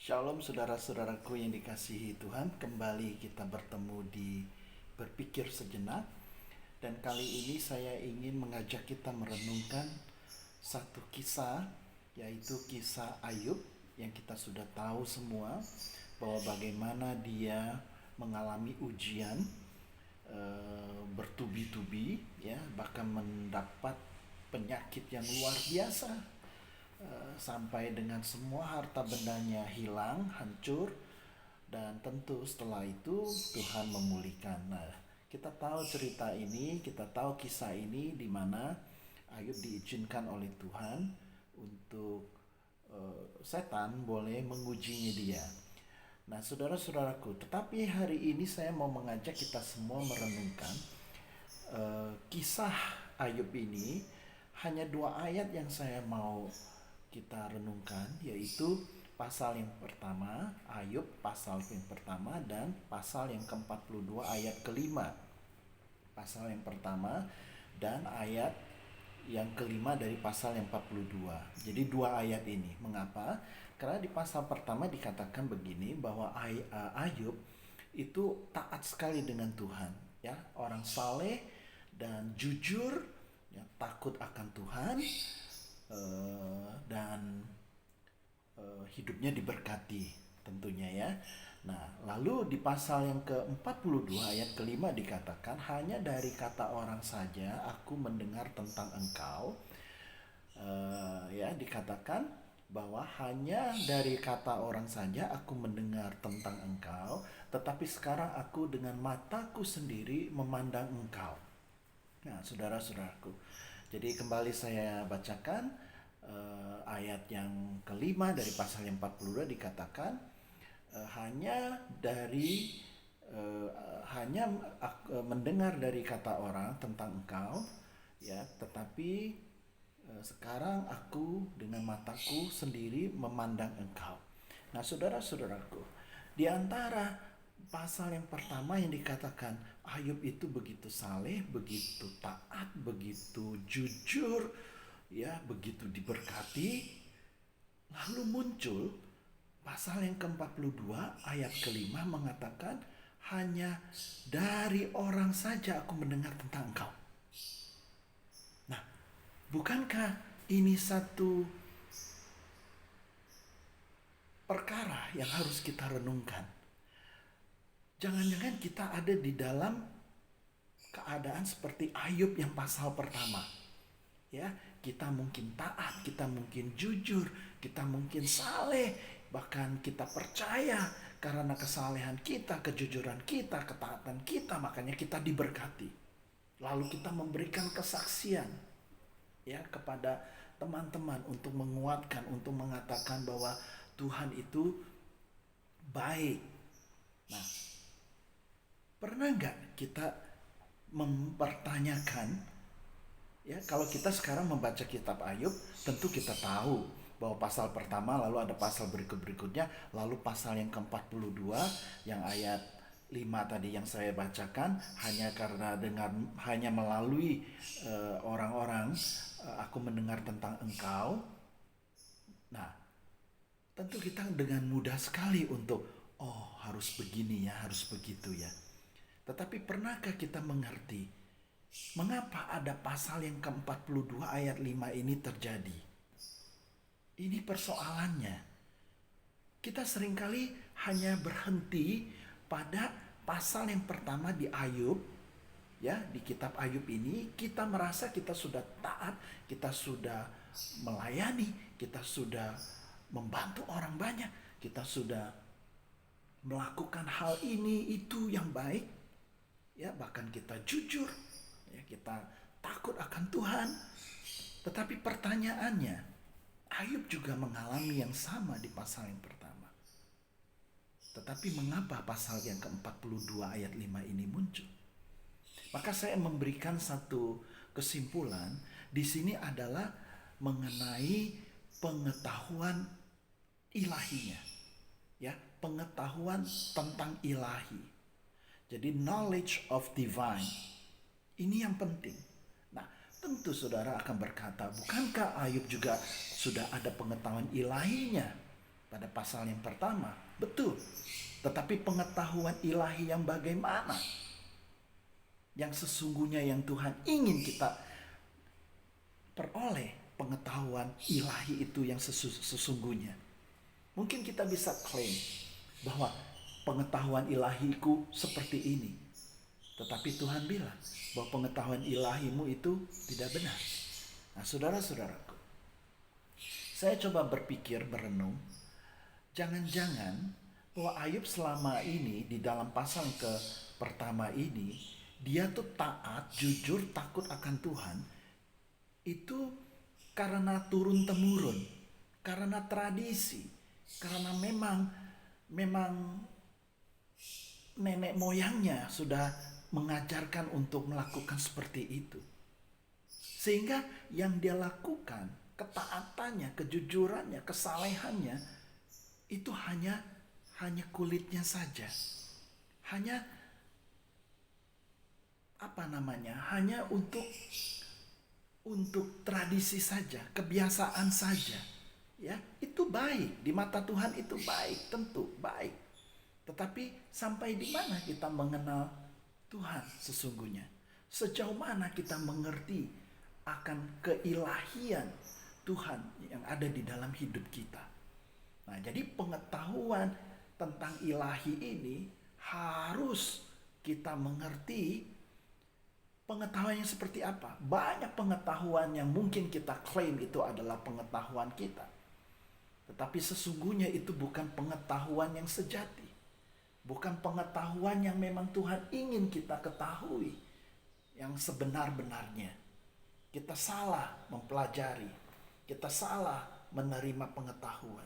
Shalom saudara-saudaraku yang dikasihi Tuhan. Kembali kita bertemu di Berpikir Sejenak. Dan kali ini saya ingin mengajak kita merenungkan satu kisah, yaitu kisah Ayub, yang kita sudah tahu semua bahwa bagaimana dia mengalami ujian bertubi-tubi, ya, bahkan mendapat penyakit yang luar biasa, sampai dengan semua harta bendanya hilang, hancur, dan tentu setelah itu Tuhan memulihkan. Nah, kita tahu cerita ini, kita tahu kisah ini di mana Ayub diizinkan oleh Tuhan untuk setan boleh mengujinya dia. Nah, saudara-saudaraku, tetapi hari ini saya mau mengajak kita semua merenungkan kisah Ayub ini. Hanya dua ayat yang saya mau kita renungkan, yaitu pasal yang pertama, Ayub pasal yang pertama, dan pasal yang ke-42 ayat kelima. Pasal yang pertama dan ayat yang kelima dari pasal yang 42. Jadi dua ayat ini. Mengapa? Karena di pasal pertama dikatakan begini, bahwa Ayub itu taat sekali dengan Tuhan, ya, orang saleh dan jujur, ya, takut akan Tuhan, dan hidupnya diberkati tentunya, ya. Nah, lalu di pasal yang ke-42 ayat kelima dikatakan, hanya dari kata orang saja aku mendengar tentang engkau. Ya, dikatakan bahwa hanya dari kata orang saja aku mendengar tentang engkau, tetapi sekarang aku dengan mataku sendiri memandang engkau. Nah, saudara-saudaraku, jadi kembali saya bacakan ayat yang kelima dari pasal yang 42 dikatakan, hanya dari mendengar dari kata orang tentang engkau, ya, tetapi sekarang aku dengan mataku sendiri memandang engkau. Nah, saudara-saudaraku, di antara pasal yang pertama yang dikatakan Ayub itu begitu saleh, begitu taat, begitu jujur, ya, begitu diberkati. Lalu muncul pasal yang ke-42 ayat kelima mengatakan, hanya dari orang saja aku mendengar tentang engkau. Nah, bukankah ini satu perkara yang harus kita renungkan? Jangan-jangan kita ada di dalam keadaan seperti Ayub yang pasal pertama. Ya, kita mungkin taat, kita mungkin jujur, kita mungkin saleh, bahkan kita percaya karena kesalehan kita, kejujuran kita, ketaatan kita, makanya kita diberkati. Lalu kita memberikan kesaksian, ya, kepada teman-teman untuk menguatkan, untuk mengatakan bahwa Tuhan itu baik. Nah, pernah nggak kita mempertanyakan, ya, kalau kita sekarang membaca kitab Ayub, tentu kita tahu bahwa pasal pertama, lalu ada pasal berikutnya, lalu pasal yang ke-42 yang ayat 5 tadi yang saya bacakan, hanya melalui orang-orang aku mendengar tentang engkau. Nah, tentu kita dengan mudah sekali untuk, oh, harus begini ya, harus begitu ya. Tetapi pernahkah kita mengerti mengapa ada pasal yang ke-42 ayat 5 ini terjadi? Ini persoalannya. Kita seringkali hanya berhenti pada pasal yang pertama di Ayub, ya, di kitab Ayub ini kita merasa kita sudah taat, kita sudah melayani, kita sudah membantu orang banyak, kita sudah melakukan hal ini itu yang baik, ya, bahkan kita jujur, ya, kita takut akan Tuhan. Tetapi pertanyaannya, Ayub juga mengalami yang sama di pasal yang pertama. Tetapi mengapa pasal yang ke-42 ayat 5 ini muncul? Maka saya memberikan satu kesimpulan di sini adalah mengenai pengetahuan ilahinya, ya, pengetahuan tentang ilahi. Jadi knowledge of divine ini yang penting. Nah, tentu saudara akan berkata, bukankah Ayub juga sudah ada pengetahuan ilahinya? pada pasal yang pertama. Betul. Tetapi pengetahuan ilahi yang bagaimana? Yang sesungguhnya yang Tuhan ingin kita peroleh, pengetahuan ilahi itu yang sesungguhnya. Mungkin kita bisa klaim bahwa pengetahuan ilahiku seperti ini. Tetapi Tuhan bilang bahwa pengetahuan ilahimu itu tidak benar. Nah, saudara-saudaraku, saya coba berpikir, berenung, jangan-jangan bahwa Ayub selama ini di dalam pasal ke pertama ini, dia tuh taat, jujur, takut akan Tuhan, itu karena turun-temurun, karena tradisi, karena memang nenek moyangnya sudah mengajarkan untuk melakukan seperti itu. Sehingga yang dia lakukan, ketaatannya, kejujurannya, kesalehannya, itu hanya kulitnya saja. Hanya hanya untuk tradisi saja, kebiasaan saja. Ya, itu baik di mata Tuhan, itu baik, tentu baik. Tetapi sampai di mana kita mengenal Tuhan sesungguhnya? Sejauh mana kita mengerti akan keilahian Tuhan yang ada di dalam hidup kita? Nah, jadi pengetahuan tentang ilahi ini harus kita mengerti. Pengetahuan yang seperti apa? Banyak pengetahuan yang mungkin kita klaim itu adalah pengetahuan kita. Tetapi sesungguhnya itu bukan pengetahuan yang sejati. Bukan pengetahuan yang memang Tuhan ingin kita ketahui. Yang sebenar-benarnya. Kita salah mempelajari. Kita salah menerima pengetahuan.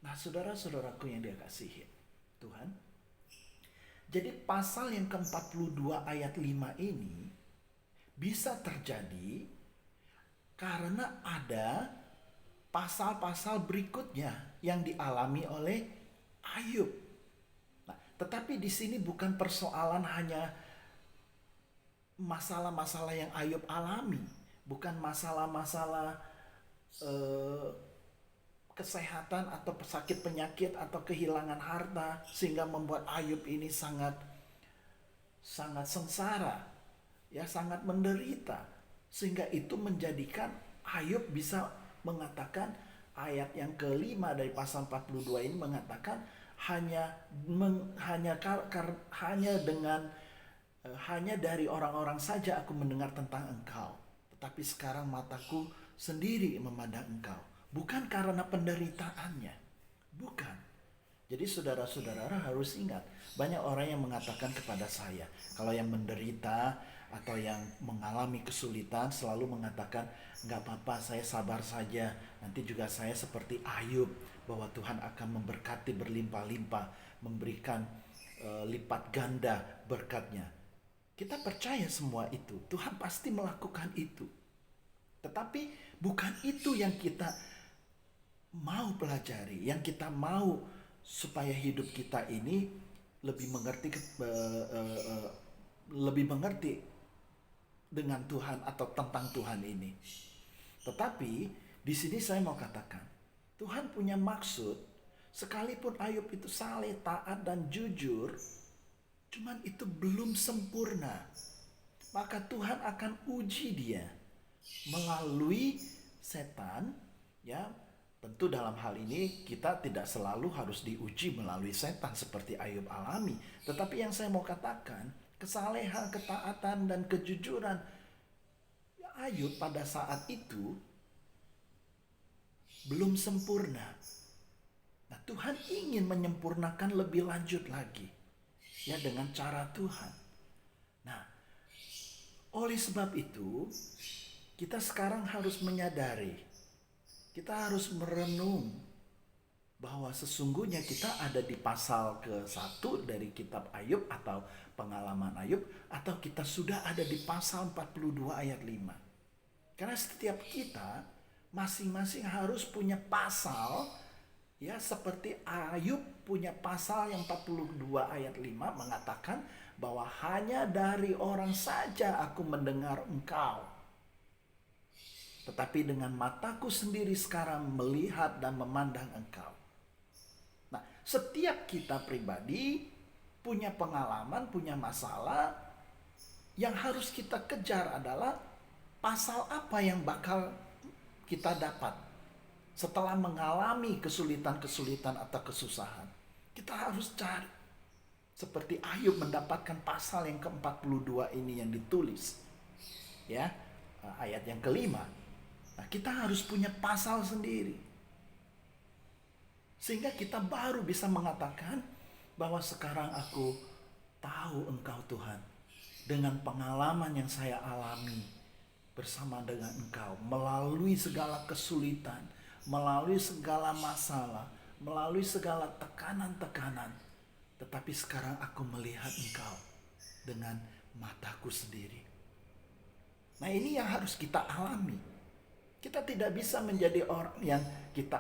Nah, saudara-saudaraku yang dia kasihi Tuhan. Jadi pasal yang ke-42 ayat 5 ini bisa terjadi karena ada pasal-pasal berikutnya yang dialami oleh Ayub. Nah, tetapi di sini bukan persoalan hanya masalah-masalah yang Ayub alami, bukan masalah-masalah kesehatan atau sakit penyakit atau kehilangan harta sehingga membuat Ayub ini sangat sengsara, ya, sangat menderita, sehingga itu menjadikan Ayub bisa mengatakan ayat yang kelima dari pasal 42 ini mengatakan hanya dari orang-orang saja aku mendengar tentang engkau, tetapi sekarang mataku sendiri memandang engkau. Bukan karena penderitaannya, bukan. Jadi saudara-saudara harus ingat, banyak orang yang mengatakan kepada saya, kalau yang menderita atau yang mengalami kesulitan selalu mengatakan, nggak apa-apa, saya sabar saja, nanti juga saya seperti Ayub, bahwa Tuhan akan memberkati berlimpah-limpah, memberikan lipat ganda berkatnya. Kita percaya semua itu, Tuhan pasti melakukan itu. Tetapi bukan itu yang kita mau pelajari, yang kita mau supaya hidup kita ini lebih mengerti dengan Tuhan atau tentang Tuhan ini. Tetapi di sini saya mau katakan, Tuhan punya maksud, sekalipun Ayub itu saleh, taat dan jujur, cuman itu belum sempurna. Maka Tuhan akan uji dia melalui setan, ya. Tentu dalam hal ini kita tidak selalu harus diuji melalui setan seperti Ayub alami. Tetapi yang saya mau katakan, kesalehan, ketaatan dan kejujuran Ayub pada saat itu belum sempurna. Nah, Tuhan ingin menyempurnakan lebih lanjut lagi, ya, dengan cara Tuhan. Nah, oleh sebab itu kita sekarang harus menyadari, kita harus merenung bahwa sesungguhnya kita ada di pasal ke-1 dari kitab Ayub atau pengalaman Ayub, atau kita sudah ada di pasal 42 ayat 5. Karena setiap kita masing-masing harus punya pasal, ya, seperti Ayub punya pasal yang 42 ayat 5 mengatakan bahwa hanya dari orang saja aku mendengar engkau, tetapi dengan mataku sendiri sekarang melihat dan memandang engkau. Nah, setiap kita pribadi punya pengalaman, punya masalah. Yang harus kita kejar adalah pasal apa yang bakal kita dapat setelah mengalami kesulitan-kesulitan atau kesusahan. Kita harus cari. Seperti Ayub mendapatkan pasal yang ke-42 ini yang ditulis. Ya, ayat yang kelima. Nah, kita harus punya pasal sendiri. Sehingga kita baru bisa mengatakan bahwa sekarang aku tahu Engkau Tuhan. Dengan pengalaman yang saya alami bersama dengan Engkau, melalui segala kesulitan, melalui segala masalah, melalui segala tekanan-tekanan. Tetapi sekarang aku melihat Engkau dengan mataku sendiri. Nah, ini yang harus kita alami. Kita tidak bisa menjadi orang yang kita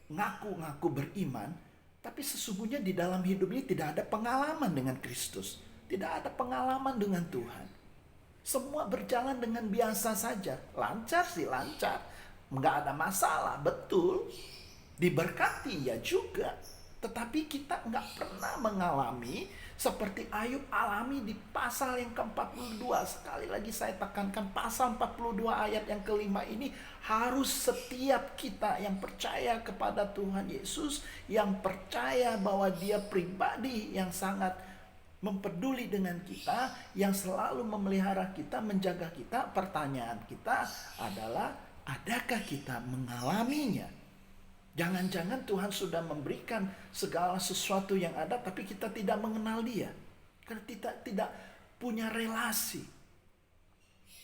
ngaku-ngaku beriman, tapi sesungguhnya di dalam hidup ini tidak ada pengalaman dengan Kristus. Tidak ada pengalaman dengan Tuhan. Semua berjalan dengan biasa saja. Lancar sih lancar. Nggak ada masalah, betul. Diberkati ya juga. Tetapi kita nggak pernah mengalami seperti Ayub alami di pasal yang ke-42. Sekali lagi saya tekankan, pasal 42 ayat yang kelima ini harus setiap kita yang percaya kepada Tuhan Yesus, yang percaya bahwa Dia pribadi yang sangat mempeduli dengan kita, yang selalu memelihara kita, menjaga kita. Pertanyaan kita adalah, adakah kita mengalaminya? Jangan-jangan Tuhan sudah memberikan segala sesuatu yang ada, tapi kita tidak mengenal Dia. Karena kita tidak punya relasi.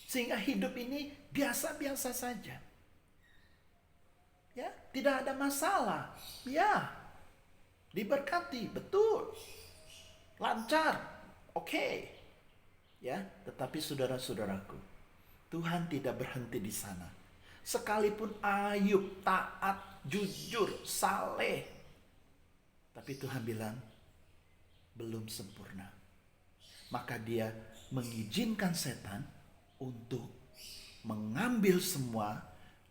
Sehingga hidup ini biasa-biasa saja. Ya, tidak ada masalah. Ya, diberkati, betul. Lancar, oke. Ya, tetapi saudara-saudaraku, Tuhan tidak berhenti di sana. Sekalipun Ayub taat, jujur, saleh, tapi Tuhan bilang belum sempurna. Maka Dia mengizinkan setan untuk mengambil semua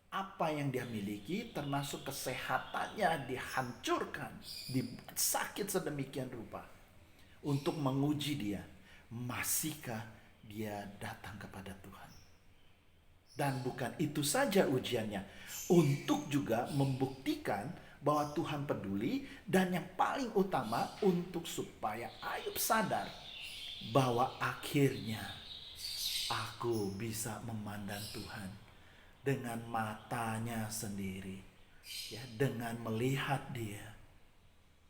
apa yang dia miliki, termasuk kesehatannya dihancurkan, disakit sedemikian rupa. Untuk menguji dia, masihkah dia datang kepada Tuhan? Dan bukan itu saja ujiannya, untuk juga membuktikan bahwa Tuhan peduli, dan yang paling utama untuk supaya Ayub sadar bahwa akhirnya aku bisa memandang Tuhan dengan matanya sendiri, ya, dengan melihat Dia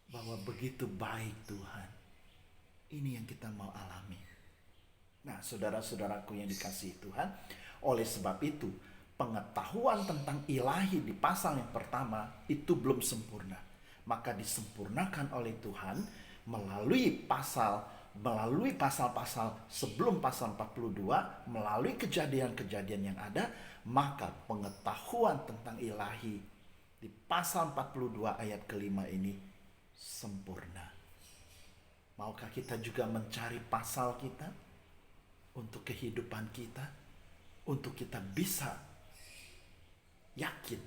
bahwa begitu baik Tuhan. Ini yang kita mau alami. Nah, saudara-saudaraku yang dikasihi Tuhan, oleh sebab itu pengetahuan tentang ilahi di pasal yang pertama itu belum sempurna. Maka disempurnakan oleh Tuhan melalui pasal-pasal sebelum pasal 42, melalui kejadian-kejadian yang ada. Maka pengetahuan tentang ilahi di pasal 42 ayat kelima ini sempurna. Maukah kita juga mencari pasal kita untuk kehidupan kita, untuk kita bisa yakin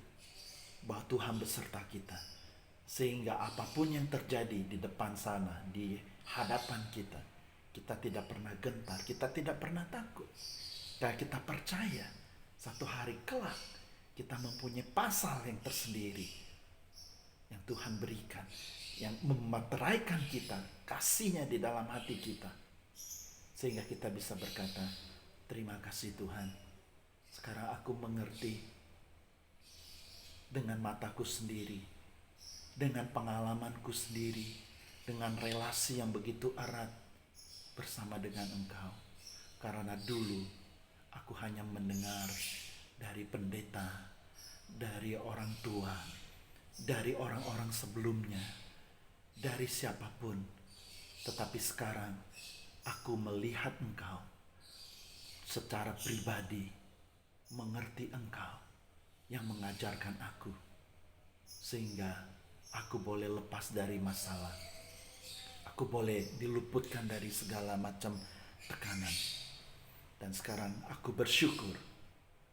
bahwa Tuhan beserta kita, sehingga apapun yang terjadi di depan sana, di hadapan kita, kita tidak pernah gentar, kita tidak pernah takut. Dan kita percaya satu hari kelak kita mempunyai pasal yang tersendiri yang Tuhan berikan, yang memeteraikan kita, kasih-Nya di dalam hati kita, sehingga kita bisa berkata, terima kasih Tuhan, sekarang aku mengerti dengan mataku sendiri, dengan pengalamanku sendiri, dengan relasi yang begitu erat bersama dengan Engkau. Karena dulu aku hanya mendengar dari pendeta, dari orang tua, dari orang-orang sebelumnya, dari siapapun. Tetapi sekarang aku melihat Engkau secara pribadi, mengerti Engkau yang mengajarkan aku, sehingga aku boleh lepas dari masalah, aku boleh diluputkan dari segala macam tekanan. Dan sekarang aku bersyukur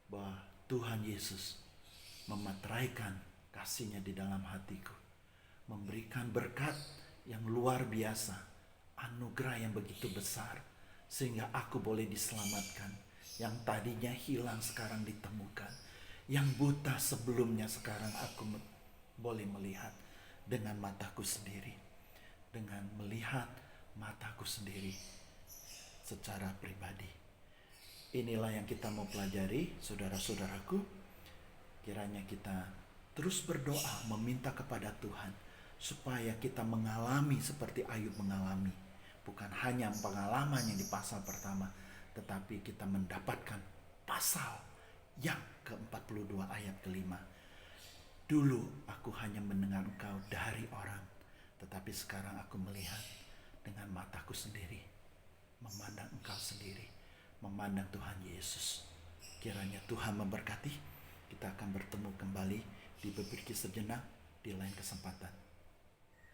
bahwa Tuhan Yesus memeteraikan kasih-Nya di dalam hatiku. memberikan berkat yang luar biasa, anugerah yang begitu besar, sehingga aku boleh diselamatkan. Yang tadinya hilang sekarang ditemukan, yang buta sebelumnya sekarang aku boleh melihat dengan mataku sendiri, dengan melihat mataku sendiri secara pribadi. Inilah yang kita mau pelajari, saudara-saudaraku. Kiranya kita terus berdoa meminta kepada Tuhan supaya kita mengalami seperti Ayub mengalami. Bukan hanya pengalaman yang di pasal pertama, tetapi kita mendapatkan pasal yang ke-42 ayat ke-5. Dulu aku hanya mendengar engkau dari orang, tetapi sekarang aku melihat dengan mataku sendiri, memandang engkau sendiri, memandang Tuhan Yesus. Kiranya Tuhan memberkati. Kita akan bertemu kembali di Berpikir Sejenak di lain kesempatan.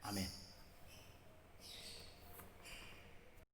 Amin.